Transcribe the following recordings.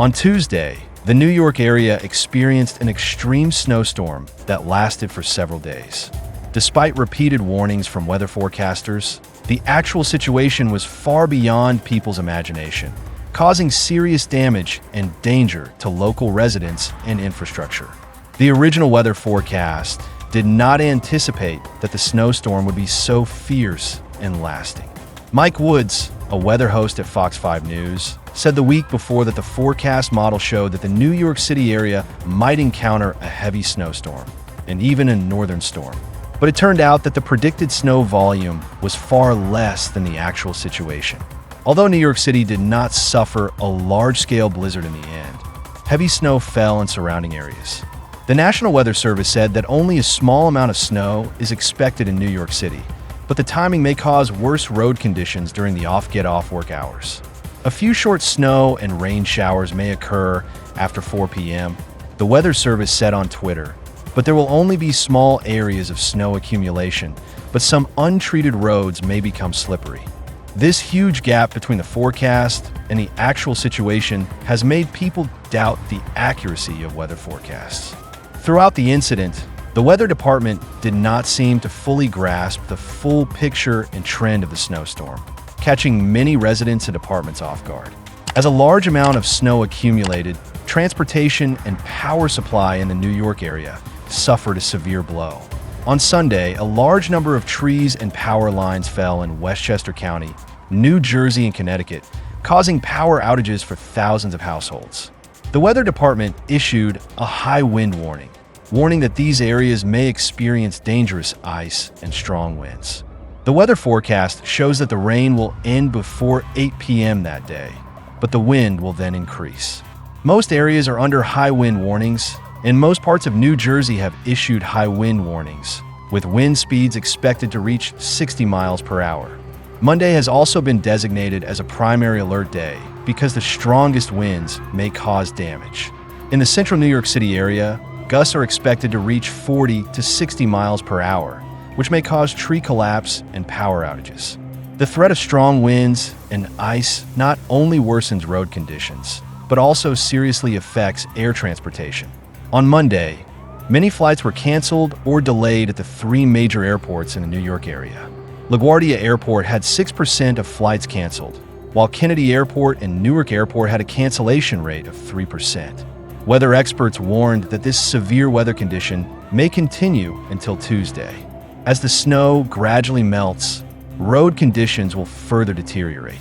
On Tuesday, the New York area experienced an extreme snowstorm that lasted for several days. Despite repeated warnings from weather forecasters, the actual situation was far beyond people's imagination, causing serious damage and danger to local residents and infrastructure. The original weather forecast did not anticipate that the snowstorm would be so fierce and lasting. Mike Woods, a weather host at Fox 5 News, said the week before that the forecast model showed that the New York City area might encounter a heavy snowstorm and even a northern storm. But it turned out that the predicted snow volume was far less than the actual situation. Although New York City did not suffer a large-scale blizzard in the end, heavy snow fell in surrounding areas. The National Weather Service said that only a small amount of snow is expected in New York City, but the timing may cause worse road conditions during the off-get-off work hours. A few short snow and rain showers may occur after 4 p.m., the Weather Service said on Twitter, but there will only be small areas of snow accumulation, but some untreated roads may become slippery. This huge gap between the forecast and the actual situation has made people doubt the accuracy of weather forecasts. Throughout the incident, the weather department did not seem to fully grasp the full picture and trend of the snowstorm, catching many residents and departments off guard. As a large amount of snow accumulated, transportation and power supply in the New York area suffered a severe blow. On Sunday, a large number of trees and power lines fell in Westchester County, New Jersey, and Connecticut, causing power outages for thousands of households. The weather department issued a high wind warning, warning that these areas may experience dangerous ice and strong winds. The weather forecast shows that the rain will end before 8 p.m. that day, but the wind will then increase. Most areas are under high wind warnings, and most parts of New Jersey have issued high wind warnings, with wind speeds expected to reach 60 miles per hour. Monday has also been designated as a primary alert day because the strongest winds may cause damage. In the central New York City area, gusts are expected to reach 40 to 60 miles per hour, which may cause tree collapse and power outages. The threat of strong winds and ice not only worsens road conditions, but also seriously affects air transportation. On Monday, many flights were canceled or delayed at the 3 major airports in the New York area. LaGuardia Airport had 6% of flights canceled, while Kennedy Airport and Newark Airport had a cancellation rate of 3%. Weather experts warned that this severe weather condition may continue until Tuesday. As the snow gradually melts, road conditions will further deteriorate.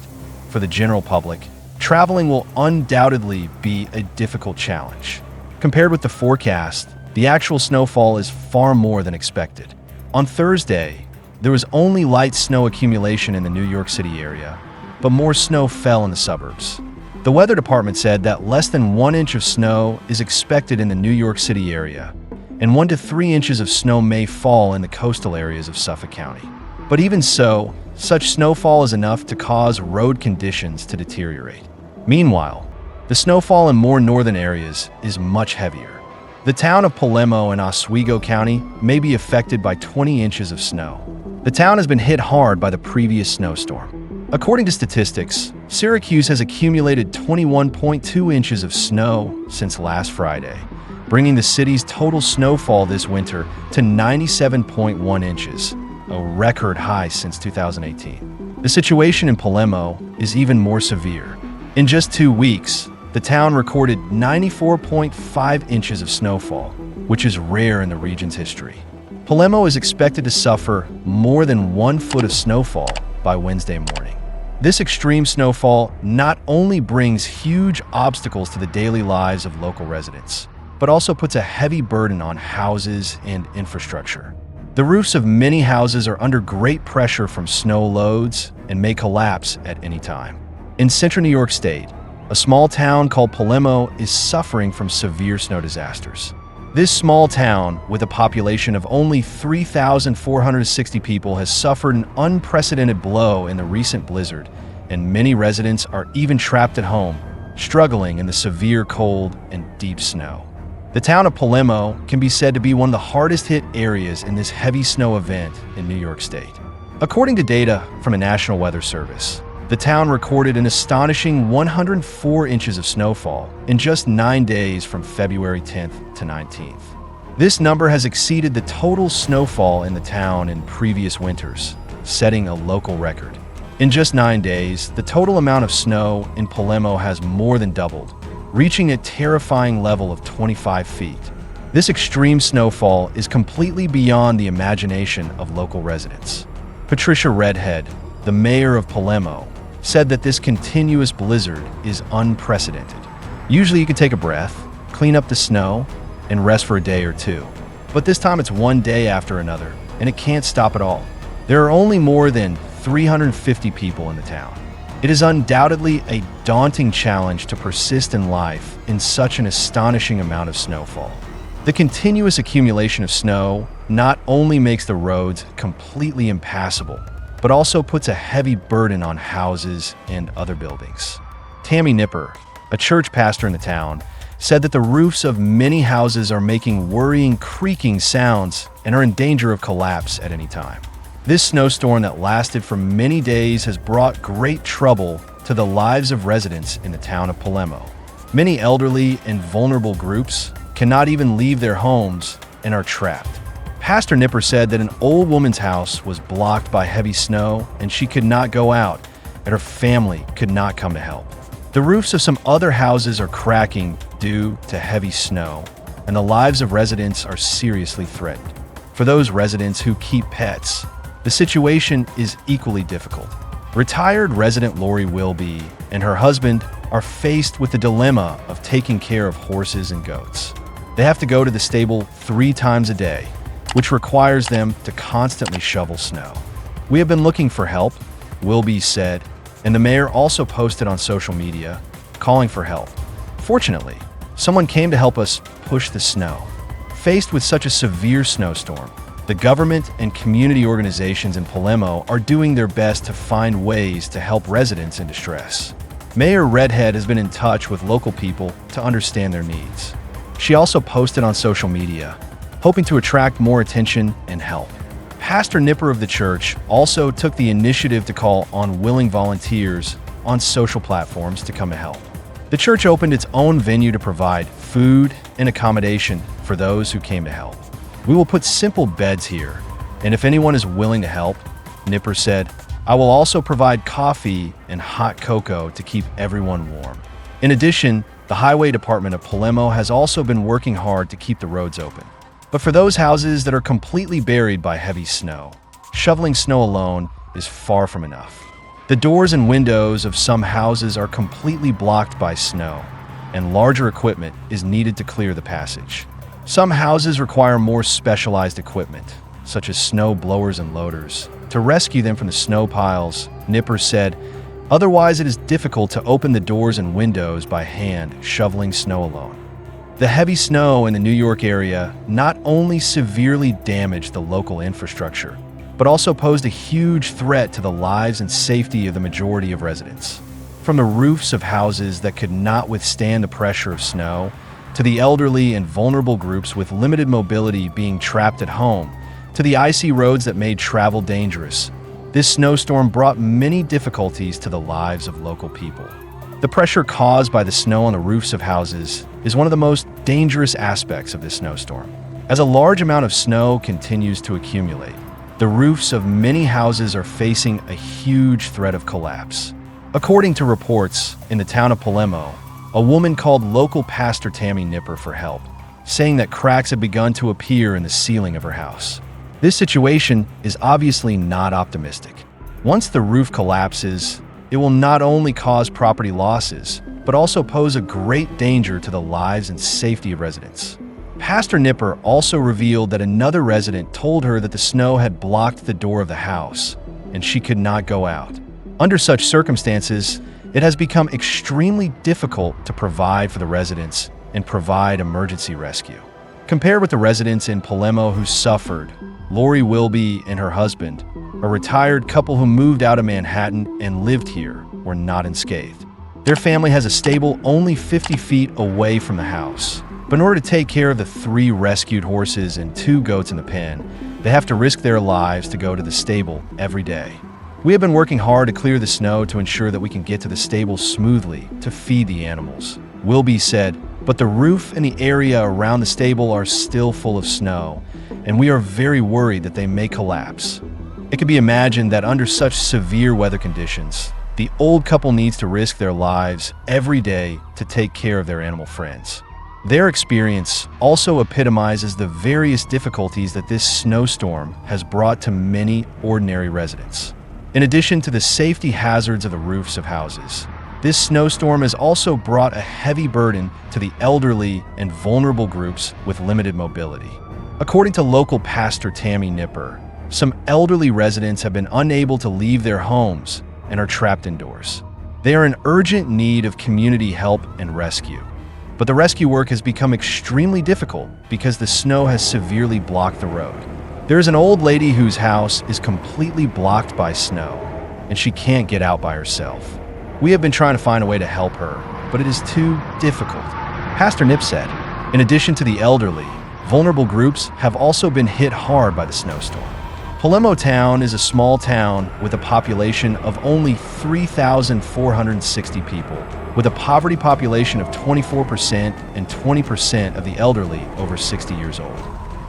For the general public, traveling will undoubtedly be a difficult challenge. Compared with the forecast, the actual snowfall is far more than expected. On Thursday, there was only light snow accumulation in the New York City area, but more snow fell in the suburbs. The weather department said that less than 1 inch of snow is expected in the New York City area, and 1 to 3 inches of snow may fall in the coastal areas of Suffolk County. But even so, such snowfall is enough to cause road conditions to deteriorate. Meanwhile, the snowfall in more northern areas is much heavier. The town of Palermo in Oswego County may be affected by 20 inches of snow. The town has been hit hard by the previous snowstorm. According to statistics, Syracuse has accumulated 21.2 inches of snow since last Friday, bringing the city's total snowfall this winter to 97.1 inches, a record high since 2018. The situation in Palermo is even more severe. In just 2 weeks, the town recorded 94.5 inches of snowfall, which is rare in the region's history. Palermo is expected to suffer more than 1 foot of snowfall by Wednesday morning. This extreme snowfall not only brings huge obstacles to the daily lives of local residents, but also puts a heavy burden on houses and infrastructure. The roofs of many houses are under great pressure from snow loads and may collapse at any time. In central New York State, a small town called Palermo is suffering from severe snow disasters. This small town, with a population of only 3,460 people, has suffered an unprecedented blow in the recent blizzard, and many residents are even trapped at home, struggling in the severe cold and deep snow. The town of Palermo can be said to be one of the hardest hit areas in this heavy snow event in New York State. According to data from the National Weather Service, The town recorded an astonishing 104 inches of snowfall in just 9 days from February 10th to 19th. This number has exceeded the total snowfall in the town in previous winters, setting a local record. In just 9 days, the total amount of snow in Palermo has more than doubled, reaching a terrifying level of 25 feet. This extreme snowfall is completely beyond the imagination of local residents. Patricia Redhead, the mayor of Palermo, said that this continuous blizzard is unprecedented. Usually you can take a breath, clean up the snow, and rest for a day or two. But this time it's one day after another, and it can't stop at all. There are only more than 350 people in the town. It is undoubtedly a daunting challenge to persist in life in such an astonishing amount of snowfall. The continuous accumulation of snow not only makes the roads completely impassable, but also puts a heavy burden on houses and other buildings. Tammy Nipper, a church pastor in the town, said that the roofs of many houses are making worrying creaking sounds and are in danger of collapse at any time. This snowstorm that lasted for many days has brought great trouble to the lives of residents in the town of Palermo. Many elderly and vulnerable groups cannot even leave their homes and are trapped. Pastor Nipper said that an old woman's house was blocked by heavy snow and she could not go out, and her family could not come to help. The roofs of some other houses are cracking due to heavy snow, and the lives of residents are seriously threatened. For those residents who keep pets, the situation is equally difficult. Retired resident Lori Wilby and her husband are faced with the dilemma of taking care of horses and goats. They have to go to the stable 3 times a day, which requires them to constantly shovel snow. "We have been looking for help," Wilby said, and the mayor also posted on social media, calling for help. Fortunately, someone came to help us push the snow. Faced with such a severe snowstorm, the government and community organizations in Palermo are doing their best to find ways to help residents in distress. Mayor Redhead has been in touch with local people to understand their needs. She also posted on social media, hoping to attract more attention and help. Pastor Nipper of the church also took the initiative to call on willing volunteers on social platforms to come to help. The church opened its own venue to provide food and accommodation for those who came to help. "We will put simple beds here, and if anyone is willing to help," Nipper said, "I will also provide coffee and hot cocoa to keep everyone warm." In addition, the Highway Department of Palermo has also been working hard to keep the roads open. But for those houses that are completely buried by heavy snow, shoveling snow alone is far from enough. The doors and windows of some houses are completely blocked by snow, and larger equipment is needed to clear the passage. Some houses require more specialized equipment, such as snow blowers and loaders, to rescue them from the snow piles, Nipper said. Otherwise, it is difficult to open the doors and windows by hand, shoveling snow alone. The heavy snow in the New York area not only severely damaged the local infrastructure, but also posed a huge threat to the lives and safety of the majority of residents. From the roofs of houses that could not withstand the pressure of snow, to the elderly and vulnerable groups with limited mobility being trapped at home, to the icy roads that made travel dangerous, this snowstorm brought many difficulties to the lives of local people. The pressure caused by the snow on the roofs of houses is one of the most dangerous aspects of this snowstorm. As a large amount of snow continues to accumulate, the roofs of many houses are facing a huge threat of collapse. According to reports in the town of Palermo, a woman called local pastor Tammy Nipper for help, saying that cracks have begun to appear in the ceiling of her house. This situation is obviously not optimistic. Once the roof collapses, it will not only cause property losses, but also pose a great danger to the lives and safety of residents. Pastor Nipper also revealed that another resident told her that the snow had blocked the door of the house, and she could not go out. Under such circumstances, it has become extremely difficult to provide for the residents and provide emergency rescue. Compared with the residents in Palermo who suffered, Lori Wilby and her husband, a retired couple who moved out of Manhattan and lived here, were not unscathed. Their family has a stable only 50 feet away from the house. But in order to take care of the 3 rescued horses and 2 goats in the pen, they have to risk their lives to go to the stable every day. We have been working hard to clear the snow to ensure that we can get to the stable smoothly to feed the animals, Wilby said, but the roof and the area around the stable are still full of snow, and we are very worried that they may collapse. It can be imagined that under such severe weather conditions, the old couple needs to risk their lives every day to take care of their animal friends. Their experience also epitomizes the various difficulties that this snowstorm has brought to many ordinary residents. In addition to the safety hazards of the roofs of houses, this snowstorm has also brought a heavy burden to the elderly and vulnerable groups with limited mobility. According to local pastor Tammy Nipper, some elderly residents have been unable to leave their homes and are trapped indoors. They are in urgent need of community help and rescue. But the rescue work has become extremely difficult because the snow has severely blocked the road. There is an old lady whose house is completely blocked by snow, and she can't get out by herself. We have been trying to find a way to help her, but it is too difficult. Pastor Nip said, in addition to the elderly, vulnerable groups have also been hit hard by the snowstorm. Palermo Town is a small town with a population of only 3,460 people, with a poverty population of 24% and 20% of the elderly over 60 years old.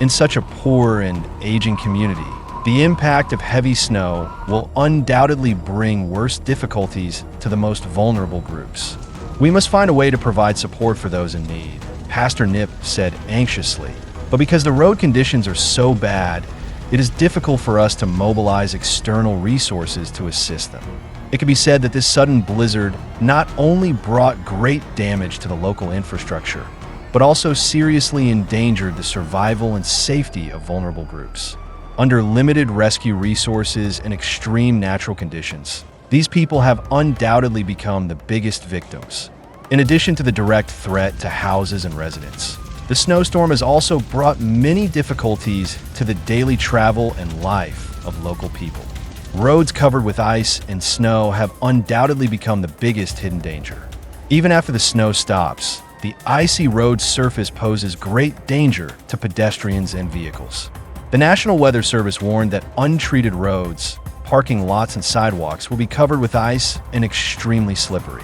In such a poor and aging community, the impact of heavy snow will undoubtedly bring worse difficulties to the most vulnerable groups. We must find a way to provide support for those in need, Pastor Nip said anxiously. But because the road conditions are so bad, it is difficult for us to mobilize external resources to assist them. It can be said that this sudden blizzard not only brought great damage to the local infrastructure, but also seriously endangered the survival and safety of vulnerable groups. Under limited rescue resources and extreme natural conditions, these people have undoubtedly become the biggest victims. In addition to the direct threat to houses and residents, the snowstorm has also brought many difficulties to the daily travel and life of local people. Roads covered with ice and snow have undoubtedly become the biggest hidden danger. Even after the snow stops, the icy road surface poses great danger to pedestrians and vehicles. The National Weather Service warned that untreated roads, parking lots, and sidewalks will be covered with ice and extremely slippery.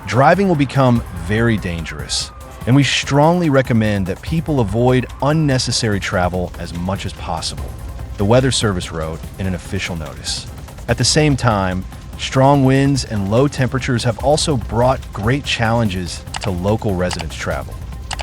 Driving will become very dangerous, and we strongly recommend that people avoid unnecessary travel as much as possible, the Weather Service wrote in an official notice. At the same time, strong winds and low temperatures have also brought great challenges to local residents' travel.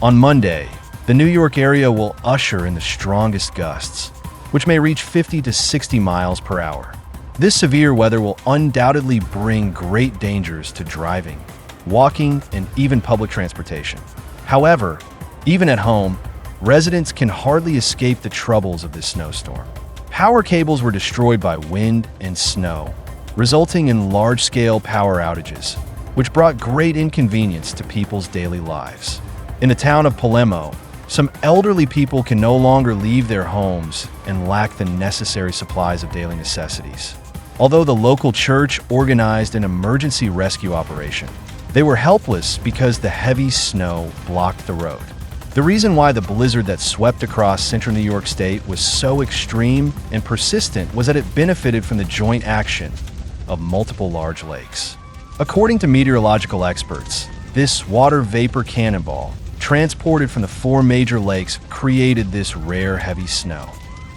On Monday, the New York area will usher in the strongest gusts, which may reach 50 to 60 miles per hour. This severe weather will undoubtedly bring great dangers to driving, walking, and even public transportation. However, even at home, residents can hardly escape the troubles of this snowstorm. Power cables were destroyed by wind and snow, resulting in large-scale power outages, which brought great inconvenience to people's daily lives. In the town of Palermo, some elderly people can no longer leave their homes and lack the necessary supplies of daily necessities. Although the local church organized an emergency rescue operation, they were helpless because the heavy snow blocked the road. The reason why the blizzard that swept across central New York State was so extreme and persistent was that it benefited from the joint action of multiple large lakes. According to meteorological experts, this water vapor cannonball, transported from the 4 major lakes, created this rare heavy snow.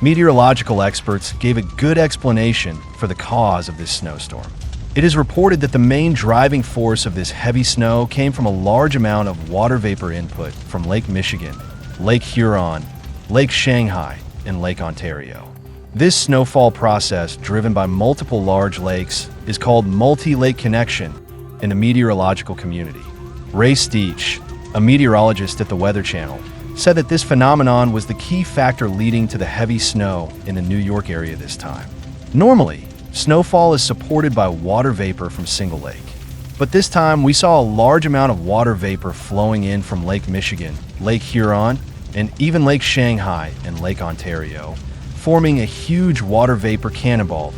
Meteorological experts gave a good explanation for the cause of this snowstorm. It is reported that the main driving force of this heavy snow came from a large amount of water vapor input from Lake Michigan, Lake Huron, Lake Shanghai, and Lake Ontario. This snowfall process, driven by multiple large lakes, is called multi-lake connection in the meteorological community. Ray Steach, a meteorologist at the Weather Channel, said that this phenomenon was the key factor leading to the heavy snow in the New York area this time. Normally, snowfall is supported by water vapor from single lake. But this time, we saw a large amount of water vapor flowing in from Lake Michigan, Lake Huron, and even Lake Shanghai and Lake Ontario, forming a huge water vapor cannonball.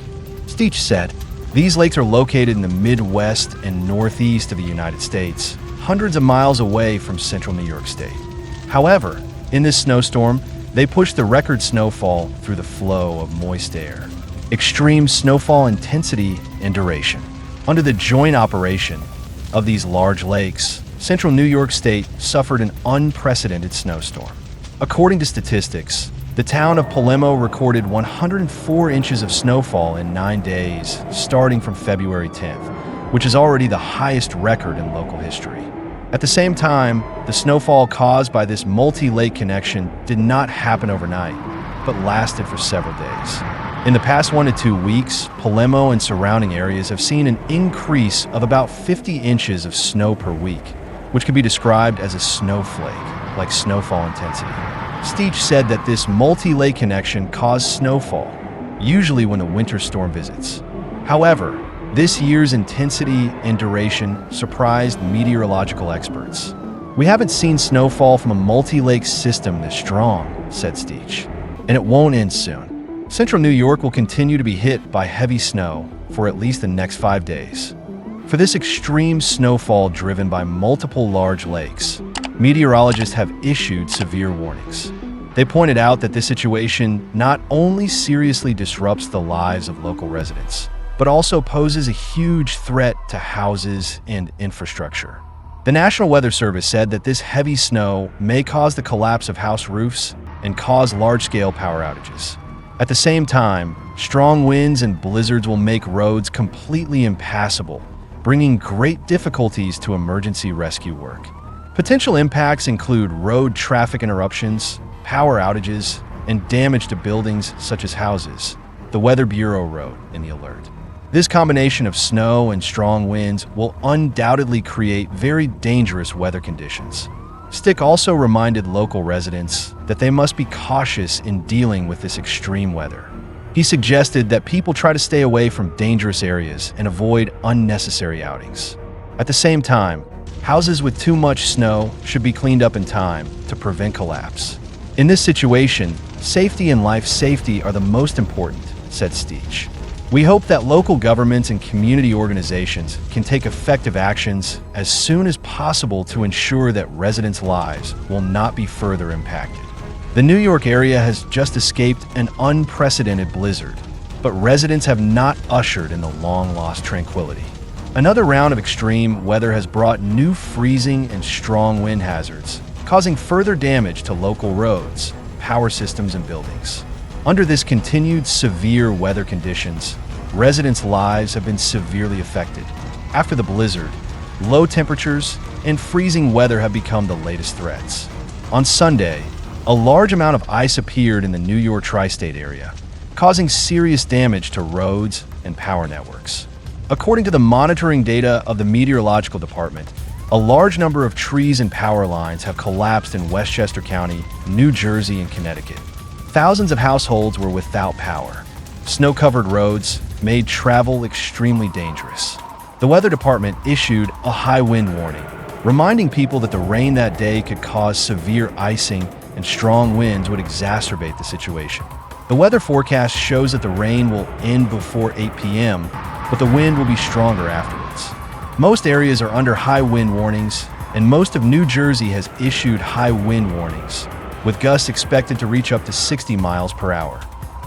Steach said, these lakes are located in the Midwest and Northeast of the United States, hundreds of miles away from central New York State. However, in this snowstorm, they pushed the record snowfall through the flow of moist air. extreme snowfall intensity and duration. Under the joint operation of these large lakes, central New York State suffered an unprecedented snowstorm. According to statistics, the town of Palermo recorded 104 inches of snowfall in 9 days, starting from February 10th, which is already the highest record in local history. At the same time, the snowfall caused by this multi-lake connection did not happen overnight, but lasted for several days. In the past 1 to 2 weeks, Palermo and surrounding areas have seen an increase of about 50 inches of snow per week, which can be described as a snowflake, like snowfall intensity. Steach said that this multi-lake connection caused snowfall, usually when a winter storm visits. However, this year's intensity and duration surprised meteorological experts. "We haven't seen snowfall from a multi-lake system this strong," said Steach, "and it won't end soon. Central New York will continue to be hit by heavy snow for at least the next 5 days." For this extreme snowfall driven by multiple large lakes, meteorologists have issued severe warnings. They pointed out that this situation not only seriously disrupts the lives of local residents, but also poses a huge threat to houses and infrastructure. The National Weather Service said that this heavy snow may cause the collapse of house roofs and cause large-scale power outages. At the same time, strong winds and blizzards will make roads completely impassable, bringing great difficulties to emergency rescue work. Potential impacts include road traffic interruptions, power outages, and damage to buildings such as houses, the Weather Bureau wrote in the alert. This combination of snow and strong winds will undoubtedly create very dangerous weather conditions. Stick also reminded local residents that they must be cautious in dealing with this extreme weather. He suggested that people try to stay away from dangerous areas and avoid unnecessary outings. At the same time, houses with too much snow should be cleaned up in time to prevent collapse. In this situation, safety and life safety are the most important, said Steach. We hope that local governments and community organizations can take effective actions as soon as possible to ensure that residents' lives will not be further impacted. The New York area has just escaped an unprecedented blizzard, but residents have not ushered in the long-lost tranquility. Another round of extreme weather has brought new freezing and strong wind hazards, causing further damage to local roads, power systems, and buildings. Under this continued severe weather conditions, residents' lives have been severely affected. After the blizzard, low temperatures and freezing weather have become the latest threats. On Sunday, a large amount of ice appeared in the New York tri-state area, causing serious damage to roads and power networks. According to the monitoring data of the Meteorological Department, a large number of trees and power lines have collapsed in Westchester County, New Jersey, and Connecticut. Thousands of households were without power. Snow-covered roads made travel extremely dangerous. The Weather Department issued a high wind warning, reminding people that the rain that day could cause severe icing and strong winds would exacerbate the situation. The weather forecast shows that the rain will end before 8 p.m., but the wind will be stronger afterwards. Most areas are under high wind warnings, and most of New Jersey has issued high wind warnings, with gusts expected to reach up to 60 miles per hour.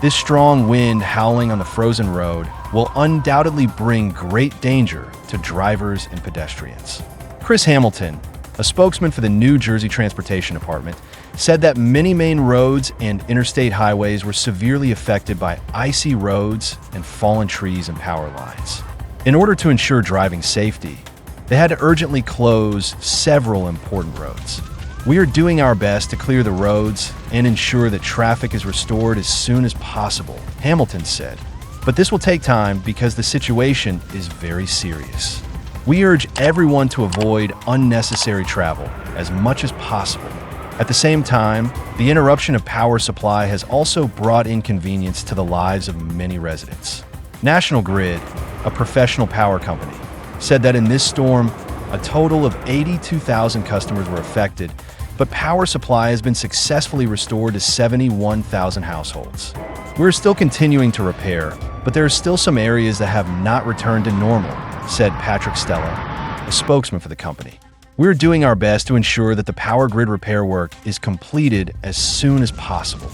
This strong wind howling on the frozen road will undoubtedly bring great danger to drivers and pedestrians. Chris Hamilton, a spokesman for the New Jersey Transportation Department, said that many main roads and interstate highways were severely affected by icy roads and fallen trees and power lines. In order to ensure driving safety, they had to urgently close several important roads. "We are doing our best to clear the roads and ensure that traffic is restored as soon as possible," Hamilton said. "But this will take time because the situation is very serious. We urge everyone to avoid unnecessary travel as much as possible." At the same time, the interruption of power supply has also brought inconvenience to the lives of many residents. National Grid, a professional power company, said that in this storm, a total of 82,000 customers were affected, but power supply has been successfully restored to 71,000 households. We're still continuing to repair, but there are still some areas that have not returned to normal, said Patrick Stella, a spokesman for the company. "We're doing our best to ensure that the power grid repair work is completed as soon as possible."